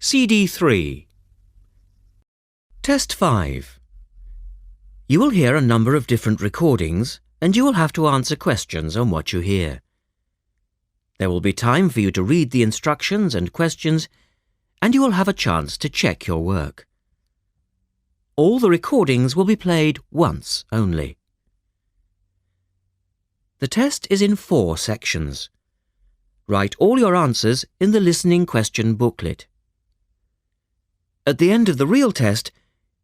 CD 3. Test 5. You will hear a number of different recordings and you will have to answer questions on what you hear. There will be time for you to read the instructions and questions and you will have a chance to check your work. All the recordings will be played once only. The test is in 4 sections. Write all your answers in the listening question booklet. At the end of the real test,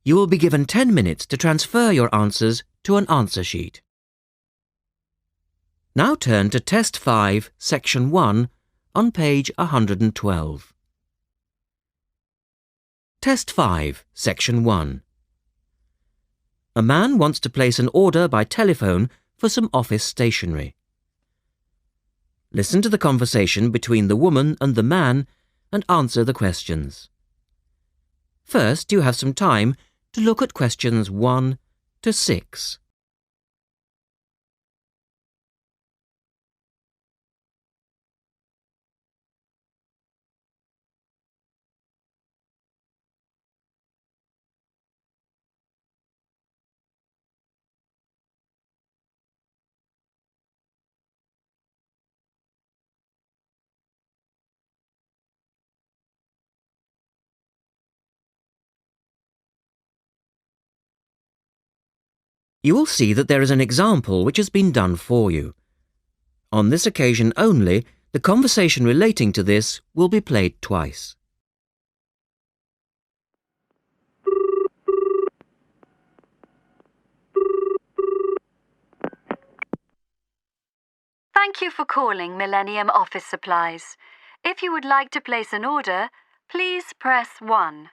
you will be given 10 minutes to transfer your answers to an answer sheet. Now turn to Test 5, Section 1 on page 112. Test 5, Section 1. A man wants to place an order by telephone for some office stationery. Listen to the conversation between the woman and the man and answer the questions. First, you have some time to look at questions 1 to 6. You will see that there is an example which has been done for you. On this occasion only, the conversation relating to this will be played twice. Thank you for calling Millennium Office Supplies. If you would like to place an order, please press 1.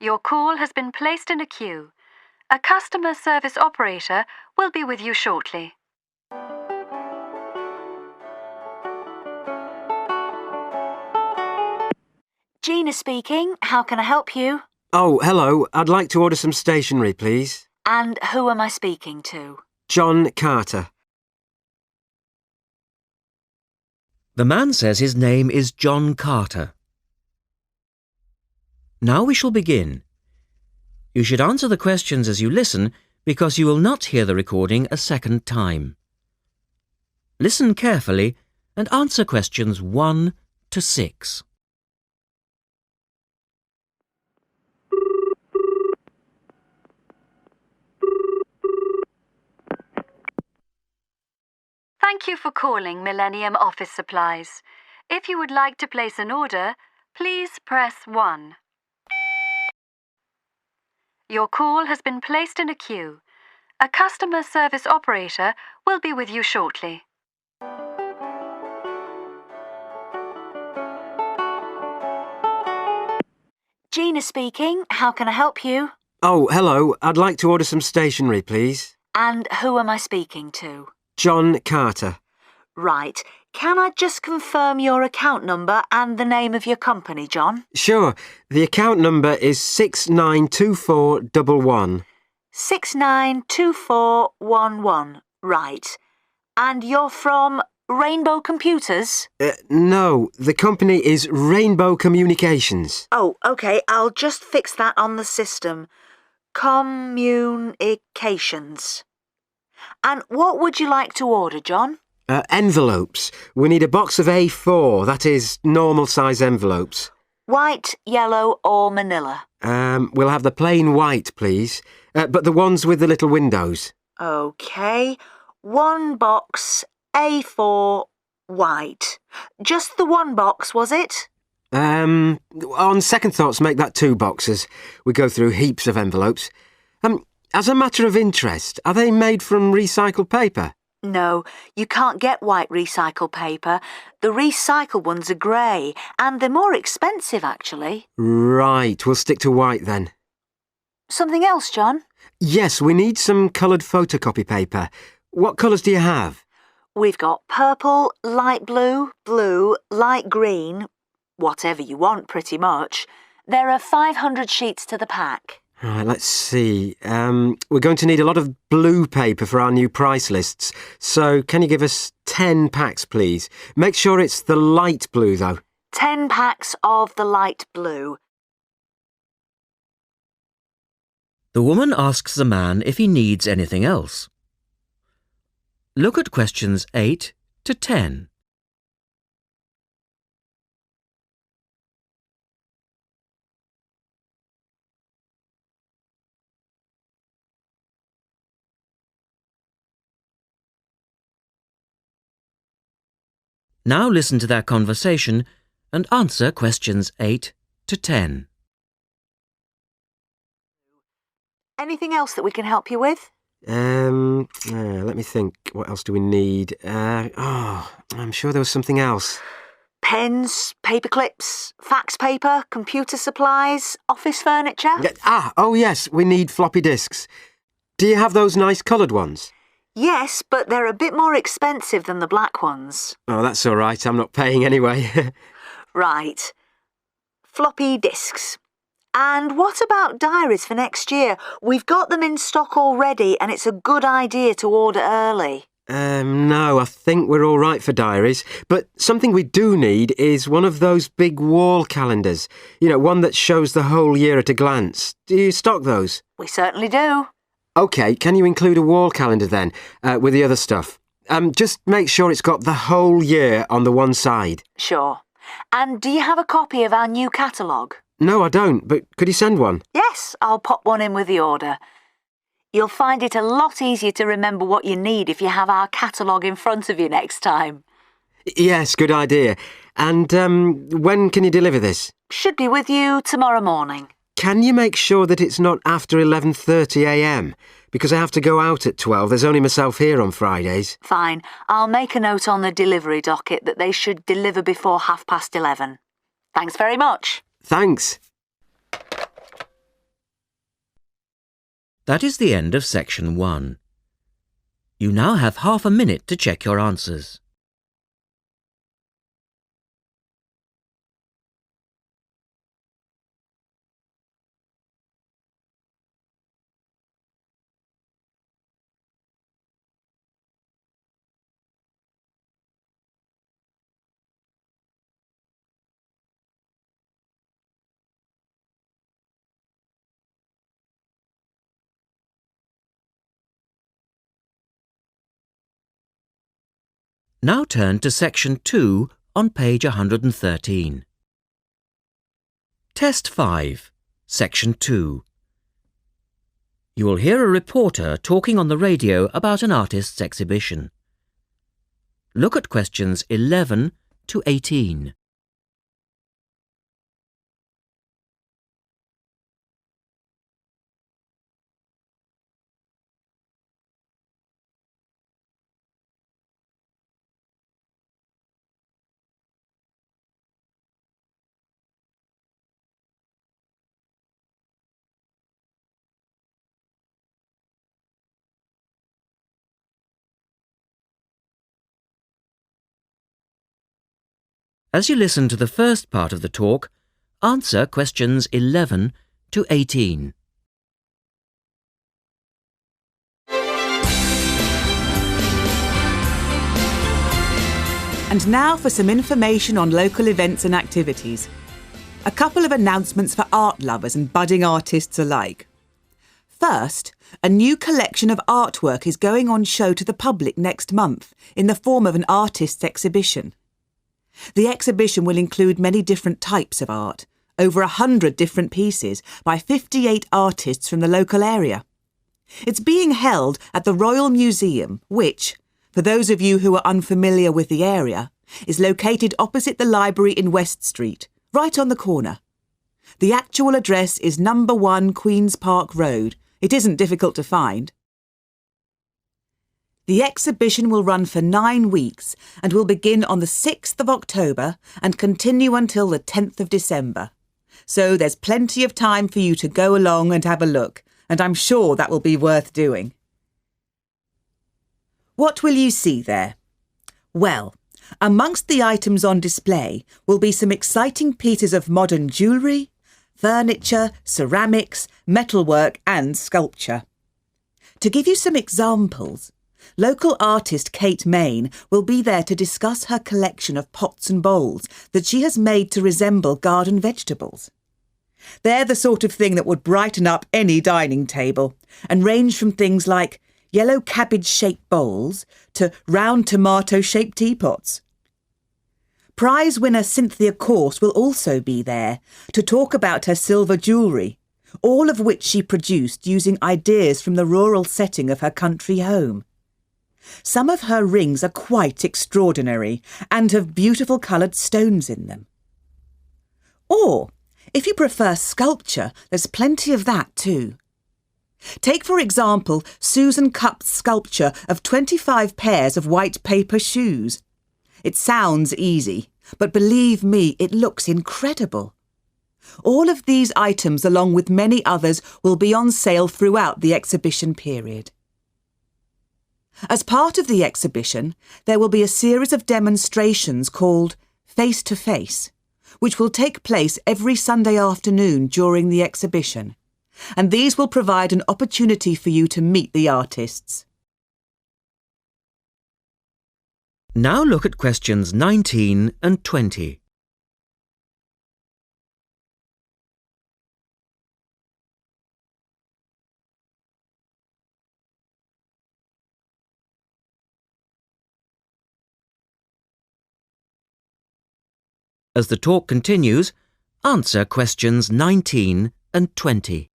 Your call has been placed in a queue. A customer service operator will be with you shortly. Gina speaking. How can I help you? Oh, hello. I'd like to order some stationery, please. And who am I speaking to? John Carter. The man says his name is John Carter. Now we shall begin. You should answer the questions as you listen because you will not hear the recording a second time. Listen carefully and answer questions 1 to 6. Thank you for calling Millennium Office Supplies. If you would like to place an order, please press 1. Your call has been placed in a queue. A customer service operator will be with you shortly. Gina speaking. How can I help you? Oh, hello. I'd like to order some stationery, please. And who am I speaking to? John Carter. Right. Can I just confirm your account number and the name of your company, John? Sure. The account number is 692411. 692411. Right. And you're from Rainbow Computers? No, the company is Rainbow Communications. Oh, OK. I'll just fix that on the system. Communications. And what would you like to order, John? Envelopes. We need a box of A4, that is, normal size envelopes. White, yellow or manila? We'll have the plain white, please. But the ones with the little windows. OK. 1 box, A4, white. Just the 1 box, was it? On second thoughts, make that 2 boxes. We go through heaps of envelopes. As a matter of interest, are they made from recycled paper? No, you can't get white recycled paper. The recycled ones are grey, and they're more expensive, actually. Right, we'll stick to white then. Something else, John? Yes, we need some coloured photocopy paper. What colours do you have? We've got purple, light blue, blue, light green, whatever you want, pretty much. There are 500 sheets to the pack. Right, let's see. We're going to need a lot of blue paper for our new price lists. So can you give us 10 packs, please? Make sure it's the light blue, though. 10 packs of the light blue. The woman asks the man if he needs anything else. Look at questions 8 to 10. Now listen to their conversation and answer questions 8 to 10. Anything else that we can help you with? Let me think. What else do we need? I'm sure there was something else. Pens, paper clips, fax paper, computer supplies, office furniture? Oh yes, we need floppy disks. Do you have those nice coloured ones? Yes, but they're a bit more expensive than the black ones. Oh, that's all right. I'm not paying anyway. Right. Floppy disks. And what about diaries for next year? We've got them in stock already and it's a good idea to order early. No, I think we're all right for diaries. But something we do need is one of those big wall calendars. You know, one that shows the whole year at a glance. Do you stock those? We certainly do. OK, can you include a wall calendar then, with the other stuff? Just make sure it's got the whole year on the one side. Sure. And do you have a copy of our new catalogue? No, I don't, but could you send one? Yes, I'll pop one in with the order. You'll find it a lot easier to remember what you need if you have our catalogue in front of you next time. Yes, good idea. And when can you deliver this? Should be with you tomorrow morning. Can you make sure that it's not after 11:30am? Because I have to go out at 12. There's only myself here on Fridays. Fine. I'll make a note on the delivery docket that they should deliver before 11:30. Thanks very much. Thanks. That is the end of section 1. You now have half a minute to check your answers. Now turn to section 2 on page 113. Test 5, section 2. You will hear a reporter talking on the radio about an artist's exhibition. Look at questions 11 to 18. As you listen to the first part of the talk, answer questions 11 to 18. And now for some information on local events and activities. A couple of announcements for art lovers and budding artists alike. First, a new collection of artwork is going on show to the public next month in the form of an artist's exhibition. The exhibition will include many different types of art, over 100 different pieces by 58 artists from the local area. It's being held at the Royal Museum, which, for those of you who are unfamiliar with the area, is located opposite the library in West Street, right on the corner. The actual address is number 1 Queen's Park Road. It isn't difficult to find. The exhibition will run for 9 weeks and will begin on the 6th of October and continue until the 10th of December. So there's plenty of time for you to go along and have a look, and I'm sure that will be worth doing. What will you see there? Well, amongst the items on display will be some exciting pieces of modern jewellery, furniture, ceramics, metalwork and sculpture. To give you some examples, Local artist Kate Main will be there to discuss her collection of pots and bowls that she has made to resemble garden vegetables. They're the sort of thing that would brighten up any dining table and range from things like yellow cabbage-shaped bowls to round tomato-shaped teapots. Prize winner Cynthia Corse will also be there to talk about her silver jewellery, all of which she produced using ideas from the rural setting of her country home. Some of her rings are quite extraordinary and have beautiful coloured stones in them. Or, if you prefer sculpture, there's plenty of that too. Take, for example, Susan Cupp's sculpture of 25 pairs of white paper shoes. It sounds easy, but believe me, it looks incredible. All of these items, along with many others, will be on sale throughout the exhibition period. As part of the exhibition, there will be a series of demonstrations called Face to Face, which will take place every Sunday afternoon during the exhibition, and these will provide an opportunity for you to meet the artists. Now look at questions 19 and 20. As the talk continues, answer questions 19 and 20.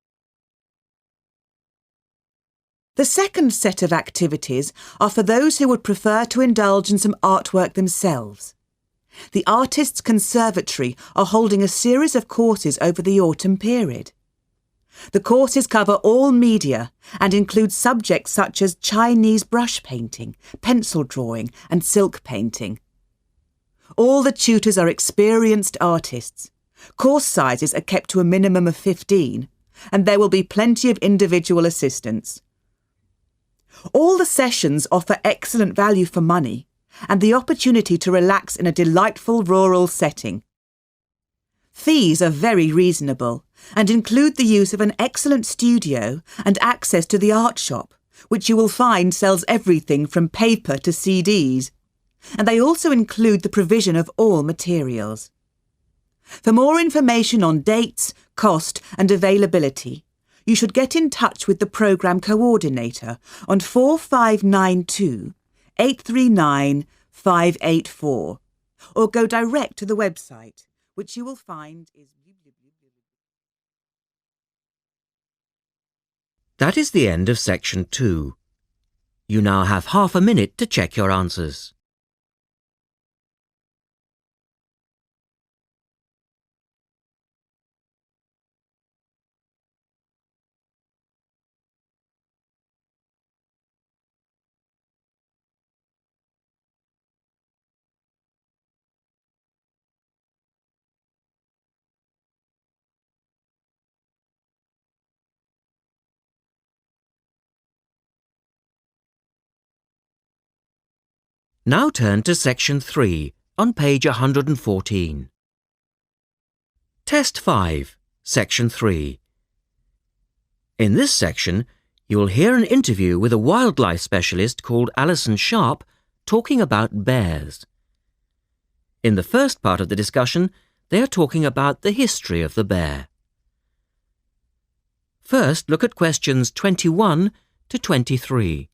The second set of activities are for those who would prefer to indulge in some artwork themselves. The Artists' Conservatory are holding a series of courses over the autumn period. The courses cover all media and include subjects such as Chinese brush painting, pencil drawing and silk painting. All the tutors are experienced artists. Course sizes are kept to a minimum of 15, and there will be plenty of individual assistance. All the sessions offer excellent value for money and the opportunity to relax in a delightful rural setting. Fees are very reasonable and include the use of an excellent studio and access to the art shop, which you will find sells everything from paper to CDs. And they also include the provision of all materials. For more information on dates, cost and availability, you should get in touch with the programme coordinator on 4592 839 584 or go direct to the website, which you will find is... That is the end of section 2. You now have half a minute to check your answers. Now turn to section 3 on page 114. Test 5, section 3. In this section, you will hear an interview with a wildlife specialist called Alison Sharp talking about bears. In the first part of the discussion, they are talking about the history of the bear. First, look at questions 21 to 23.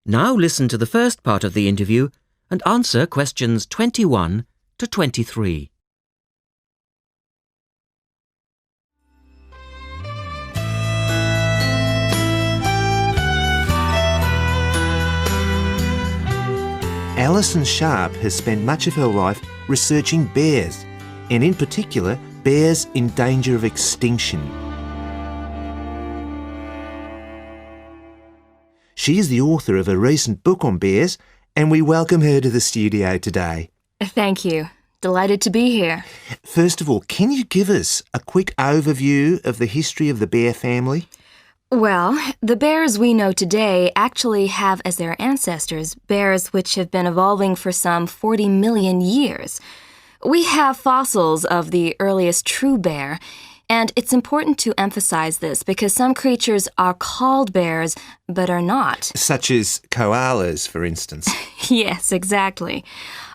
Now listen to the first part of the interview and answer questions 21 to 23. Alison Sharp has spent much of her life researching bears, and in particular, bears in danger of extinction. She is the author of a recent book on bears, and we welcome her to the studio today. Thank you. Delighted to be here. First of all, can you give us a quick overview of the history of the bear family? Well, the bears we know today actually have as their ancestors bears which have been evolving for some 40 million years. We have fossils of the earliest true bear, and it's important to emphasize this because some creatures are called bears but are not. Such as koalas, for instance. Yes, exactly.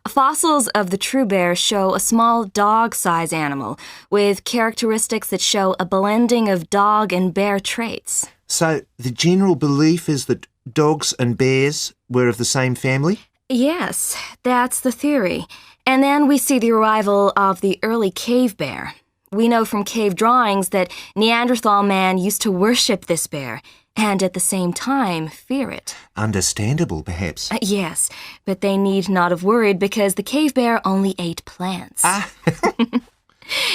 Fossils of the true bear show a small dog-sized animal with characteristics that show a blending of dog and bear traits. So the general belief is that dogs and bears were of the same family? Yes, that's the theory. And then we see the arrival of the early cave bear. We know from cave drawings that Neanderthal man used to worship this bear and at the same time fear it. Understandable, perhaps. Yes, but they need not have worried because the cave bear only ate plants.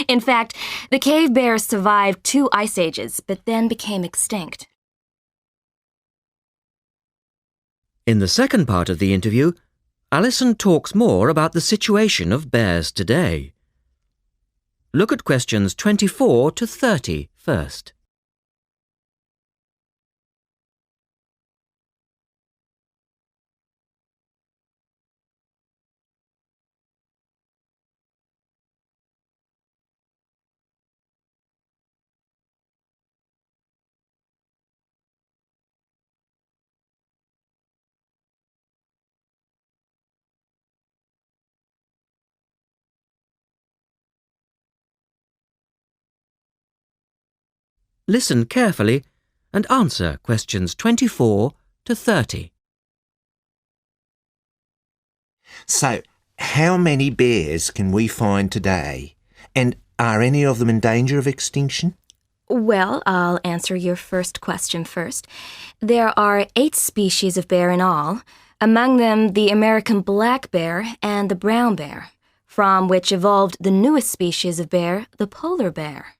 In fact, the cave bear survived 2 ice ages, but then became extinct. In the second part of the interview, Alison talks more about the situation of bears today. Look at questions 24 to 30 first. Listen carefully and answer questions 24 to 30. So, how many bears can we find today? And are any of them in danger of extinction? Well, I'll answer your first question first. There are 8 species of bear in all, among them the American black bear and the brown bear, from which evolved the newest species of bear, the polar bear.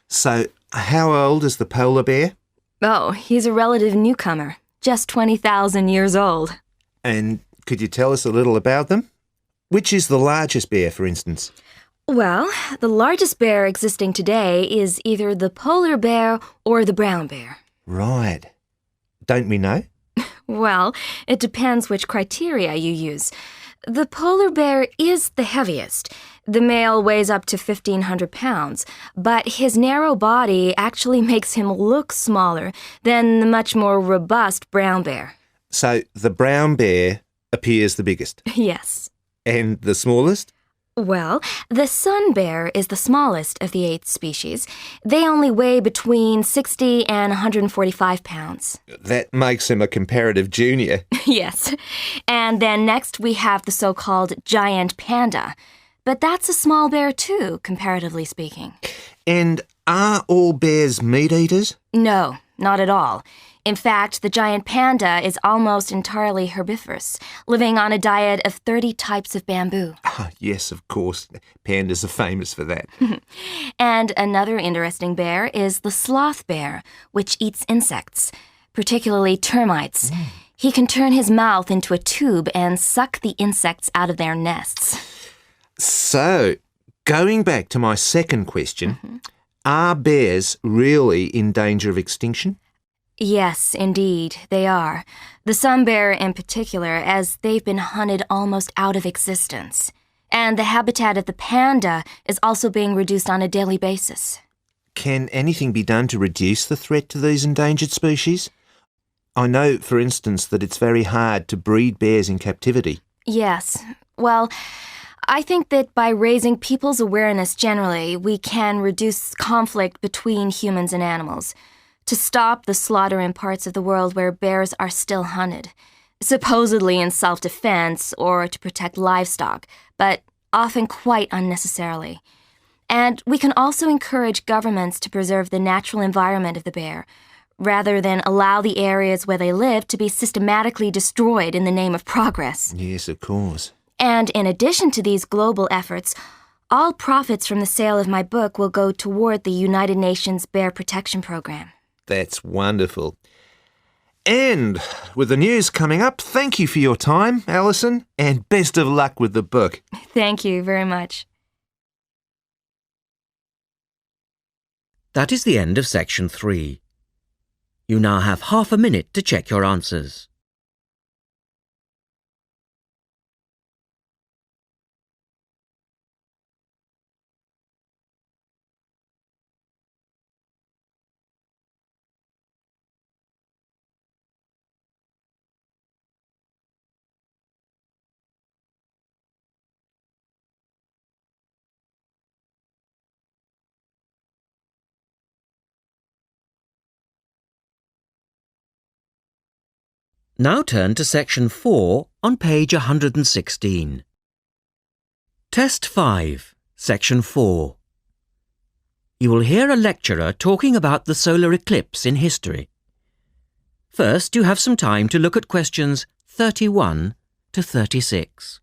So, how old is the polar bear? Oh, he's a relative newcomer, just 20,000 years old. And could you tell us a little about them? Which is the largest bear, for instance? Well, the largest bear existing today is either the polar bear or the brown bear. Right. Don't we know? Well, it depends which criteria you use. The polar bear is the heaviest. The male weighs up to 1,500 pounds, but his narrow body actually makes him look smaller than the much more robust brown bear. So, the brown bear appears the biggest. Yes. And the smallest? Well, the sun bear is the smallest of the 8 species. They only weigh between 60 and 145 pounds. That makes him a comparative junior. Yes. And then next we have the so-called giant panda. But that's a small bear too, comparatively speaking. And are all bears meat eaters? No, not at all. In fact, the giant panda is almost entirely herbivorous, living on a diet of 30 types of bamboo. Yes, of course. Pandas are famous for that. And another interesting bear is the sloth bear, which eats insects, particularly termites. He can turn his mouth into a tube and suck the insects out of their nests. So, going back to my second question, are bears really in danger of extinction? Yes, indeed, they are. The sun bear in particular, as they've been hunted almost out of existence. And the habitat of the panda is also being reduced on a daily basis. Can anything be done to reduce the threat to these endangered species? I know, for instance, that it's very hard to breed bears in captivity. Yes. Well, I think that by raising people's awareness generally, we can reduce conflict between humans and animals, to stop the slaughter in parts of the world where bears are still hunted, supposedly in self-defense or to protect livestock, but often quite unnecessarily. And we can also encourage governments to preserve the natural environment of the bear, rather than allow the areas where they live to be systematically destroyed in the name of progress. Yes, of course. And in addition to these global efforts, all profits from the sale of my book will go toward the United Nations Bear Protection Program. That's wonderful. And with the news coming up, thank you for your time, Alison, and best of luck with the book. Thank you very much. That is the end of section 3. You now have half a minute to check your answers. Now turn to section 4 on page 116. Test 5, section 4. You will hear a lecturer talking about the solar eclipse in history. First, you have some time to look at questions 31 to 36.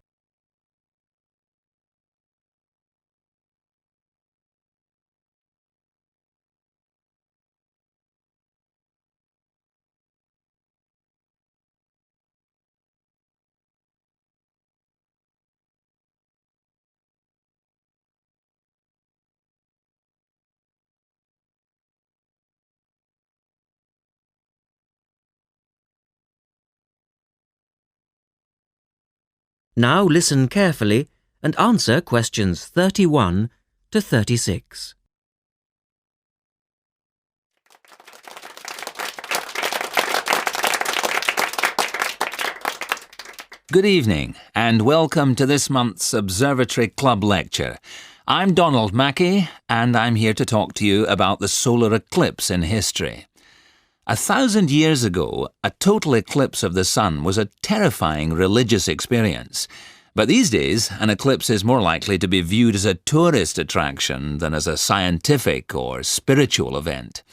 Now listen carefully and answer questions 31 to 36. Good evening and welcome to this month's Observatory Club lecture. I'm Donald Mackey and I'm here to talk to you about the solar eclipse in history. 1,000 years ago, a total eclipse of the sun was a terrifying religious experience. But these days, an eclipse is more likely to be viewed as a tourist attraction than as a scientific or spiritual event.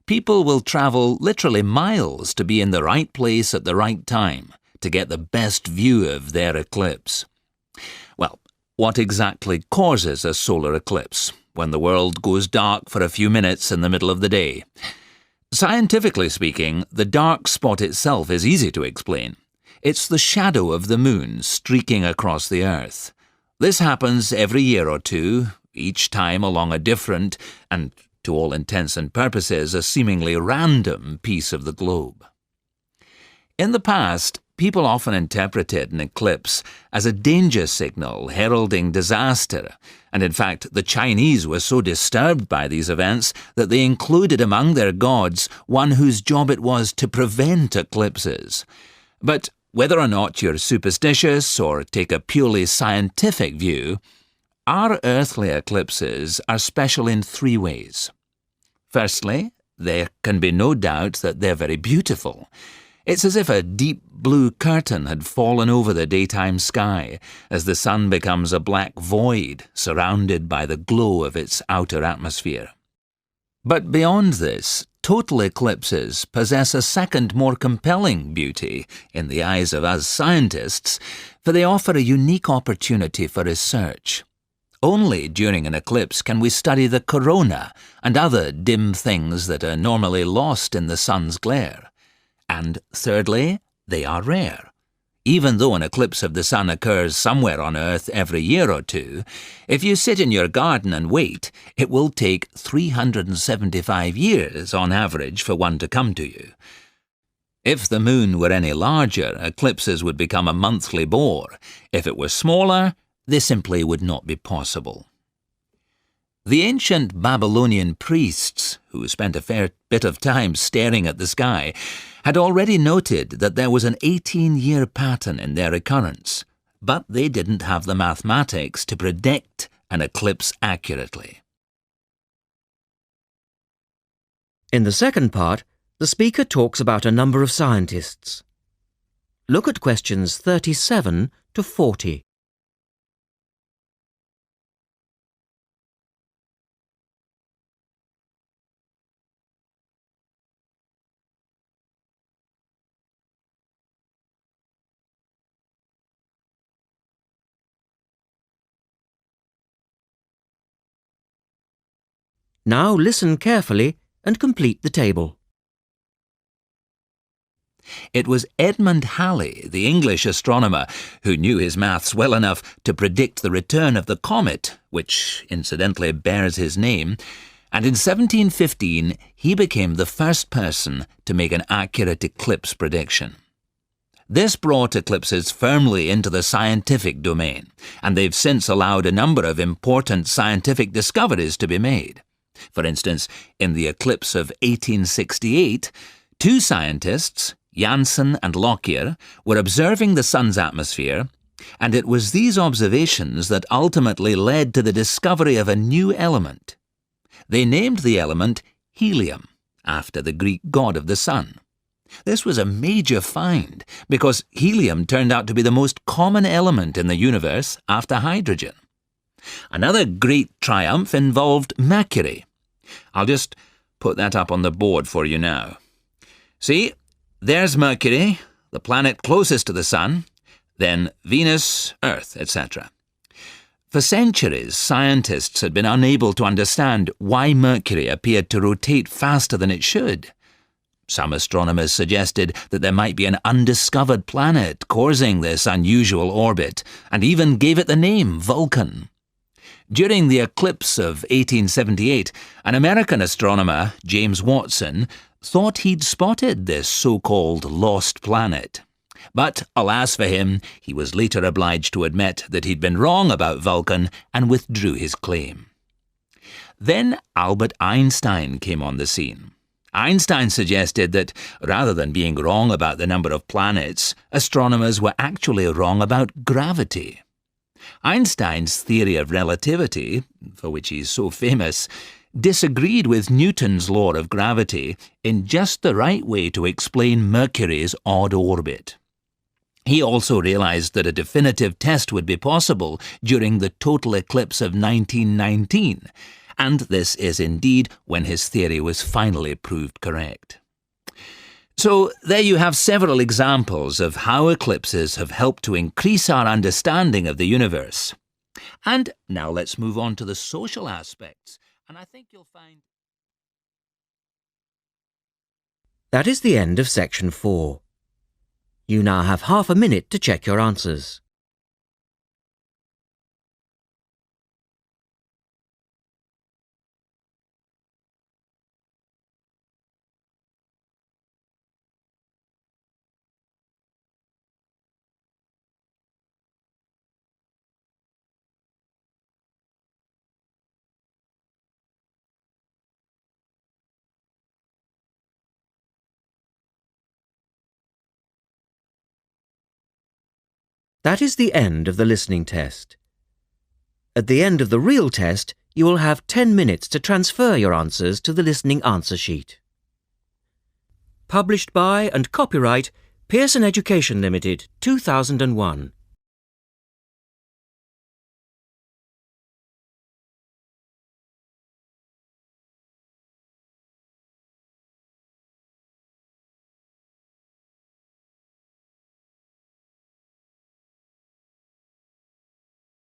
People will travel literally miles to be in the right place at the right time to get the best view of their eclipse. Well, what exactly causes a solar eclipse when the world goes dark for a few minutes in the middle of the day? Scientifically speaking, the dark spot itself is easy to explain. It's the shadow of the moon streaking across the Earth. This happens every year or two, each time along a different, and to all intents and purposes, a seemingly random piece of the globe. In the past, people often interpreted an eclipse as a danger signal heralding disaster, and in fact the Chinese were so disturbed by these events that they included among their gods one whose job it was to prevent eclipses. But whether or not you're superstitious or take a purely scientific view, our earthly eclipses are special in 3 ways. Firstly, there can be no doubt that they're very beautiful. It's as if a deep blue curtain had fallen over the daytime sky as the sun becomes a black void surrounded by the glow of its outer atmosphere. But beyond this, total eclipses possess a second, more compelling beauty in the eyes of us scientists, for they offer a unique opportunity for research. Only during an eclipse can we study the corona and other dim things that are normally lost in the sun's glare. And thirdly, they are rare. Even though an eclipse of the sun occurs somewhere on Earth every year or two, if you sit in your garden and wait, it will take 375 years on average for one to come to you. If the moon were any larger, eclipses would become a monthly bore. If it were smaller, they simply would not be possible. The ancient Babylonian priests, who spent a fair bit of time staring at the sky, had already noted that there was an 18-year pattern in their occurrence, but they didn't have the mathematics to predict an eclipse accurately. In the second part, the speaker talks about a number of scientists. Look at questions 37 to 40. Now listen carefully and complete the table. It was Edmund Halley, the English astronomer, who knew his maths well enough to predict the return of the comet, which incidentally bears his name, and in 1715 he became the first person to make an accurate eclipse prediction. This brought eclipses firmly into the scientific domain, and they've since allowed a number of important scientific discoveries to be made. For instance, in the eclipse of 1868, two scientists, Janssen and Lockyer, were observing the sun's atmosphere, and it was these observations that ultimately led to the discovery of a new element. They named the element helium, after the Greek god of the sun. This was a major find, because helium turned out to be the most common element in the universe after hydrogen. Another great triumph involved Mercury. I'll just put that up on the board for you now. See, there's Mercury, the planet closest to the sun, then Venus, Earth, etc. For centuries, scientists had been unable to understand why Mercury appeared to rotate faster than it should. Some astronomers suggested that there might be an undiscovered planet causing this unusual orbit, and even gave it the name Vulcan. During the eclipse of 1878, an American astronomer, James Watson, thought he'd spotted this so-called lost planet. But, alas for him, he was later obliged to admit that he'd been wrong about Vulcan and withdrew his claim. Then Albert Einstein came on the scene. Einstein suggested that, rather than being wrong about the number of planets, astronomers were actually wrong about gravity. Einstein's theory of relativity, for which he's so famous, disagreed with Newton's law of gravity in just the right way to explain Mercury's odd orbit. He also realised that a definitive test would be possible during the total eclipse of 1919, and this is indeed when his theory was finally proved correct. So there you have several examples of how eclipses have helped to increase our understanding of the universe. And now let's move on to the social aspects, and I think you'll find... That is the end of section 4. You now have half a minute to check your answers. That is the end of the listening test. At the end of the real test, you will have 10 minutes to transfer your answers to the listening answer sheet. Published by and copyright Pearson Education Limited, 2001.